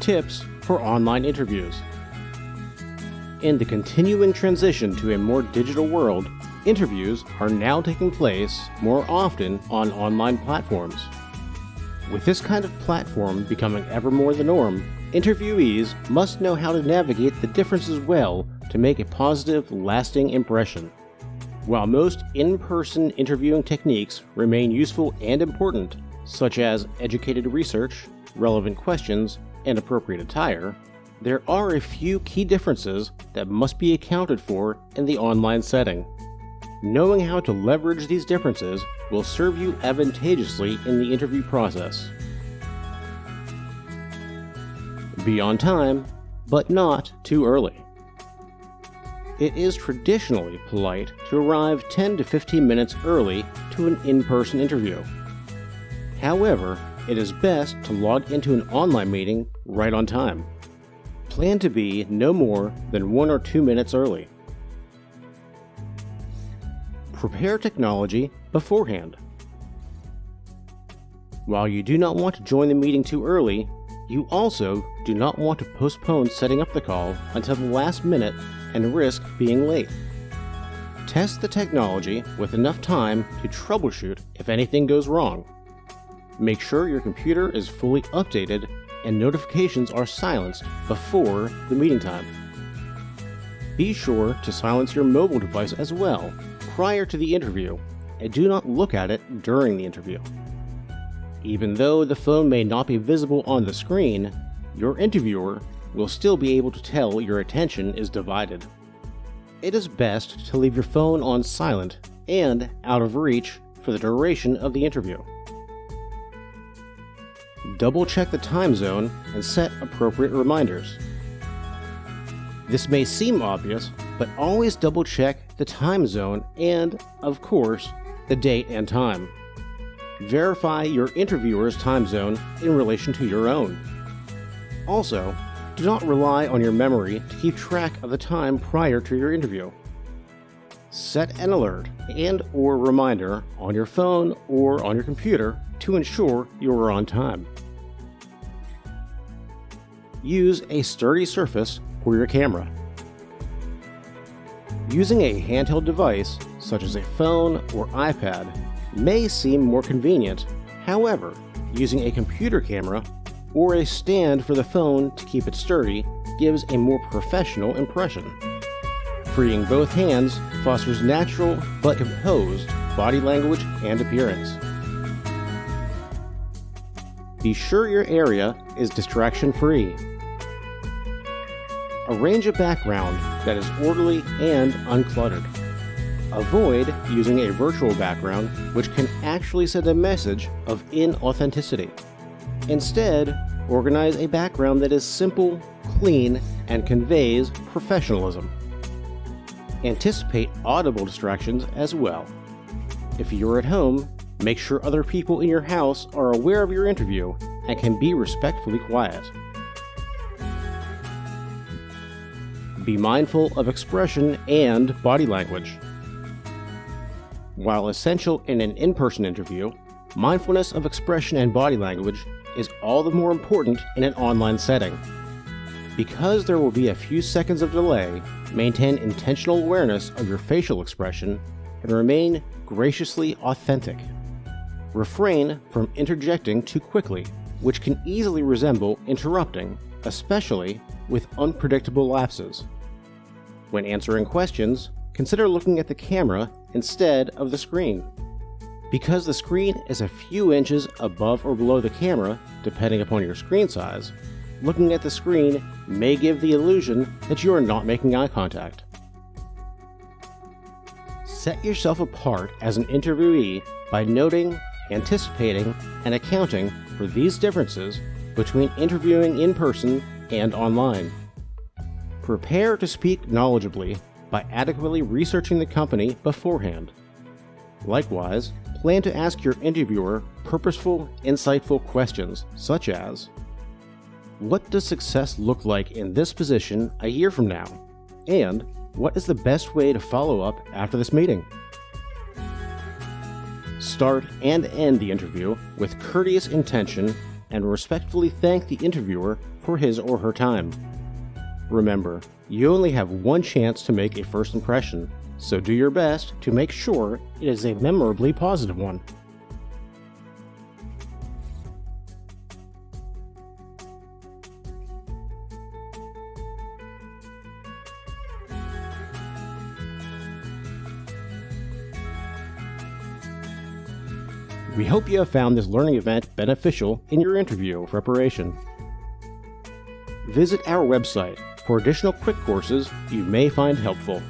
Tips for online interviews. In the continuing transition to a more digital world, interviews are now taking place more often on online platforms. With this kind of platform becoming ever more the norm, interviewees must know how to navigate the differences well to make a positive, lasting impression. While most in-person interviewing techniques remain useful and important, such as educated research, relevant questions, and appropriate attire, there are a few key differences that must be accounted for in the online setting. Knowing how to leverage these differences will serve you advantageously in the interview process. Be on time, but not too early. It is traditionally polite to arrive 10 to 15 minutes early to an in-person interview. However, it is best to log into an online meeting right on time. Plan to be no more than 1 or 2 minutes early. Prepare technology beforehand. While you do not want to join the meeting too early, you also do not want to postpone setting up the call until the last minute and risk being late. Test the technology with enough time to troubleshoot if anything goes wrong. Make sure your computer is fully updated and notifications are silenced before the meeting time. Be sure to silence your mobile device as well prior to the interview, and do not look at it during the interview. Even though the phone may not be visible on the screen, your interviewer will still be able to tell your attention is divided. It is best to leave your phone on silent and out of reach for the duration of the interview. Double-check the time zone and set appropriate reminders. This may seem obvious, but always double-check the time zone and, of course, the date and time. Verify your interviewer's time zone in relation to your own. Also, do not rely on your memory to keep track of the time prior to your interview. Set an alert and/or reminder on your phone or on your computer to ensure you are on time. Use a sturdy surface for your camera. Using a handheld device, such as a phone or iPad, may seem more convenient. However, using a computer camera or a stand for the phone to keep it sturdy gives a more professional impression. Freeing both hands fosters natural but composed body language and appearance. Be sure your area is distraction-free. Arrange a background that is orderly and uncluttered. Avoid using a virtual background which can actually send a message of inauthenticity. Instead, organize a background that is simple, clean, and conveys professionalism. Anticipate audible distractions as well. If you're at home, make sure other people in your house are aware of your interview and can be respectfully quiet. Be mindful of expression and body language. While essential in an in-person interview, mindfulness of expression and body language is all the more important in an online setting. Because there will be a few seconds of delay, maintain intentional awareness of your facial expression and remain graciously authentic. Refrain from interjecting too quickly, which can easily resemble interrupting, especially with unpredictable lapses. When answering questions, consider looking at the camera instead of the screen. Because the screen is a few inches above or below the camera, depending upon your screen size, looking at the screen may give the illusion that you are not making eye contact. Set yourself apart as an interviewee by noting, anticipating, and accounting for these differences between interviewing in person and online. Prepare to speak knowledgeably by adequately researching the company beforehand. Likewise, plan to ask your interviewer purposeful, insightful questions such as, what does success look like in this position a year from now? And what is the best way to follow up after this meeting? Start and end the interview with courteous intention and respectfully thank the interviewer for his or her time. Remember, you only have one chance to make a first impression, so do your best to make sure it is a memorably positive one. We hope you have found this learning event beneficial in your interview preparation. Visit our website for additional quick courses you may find helpful.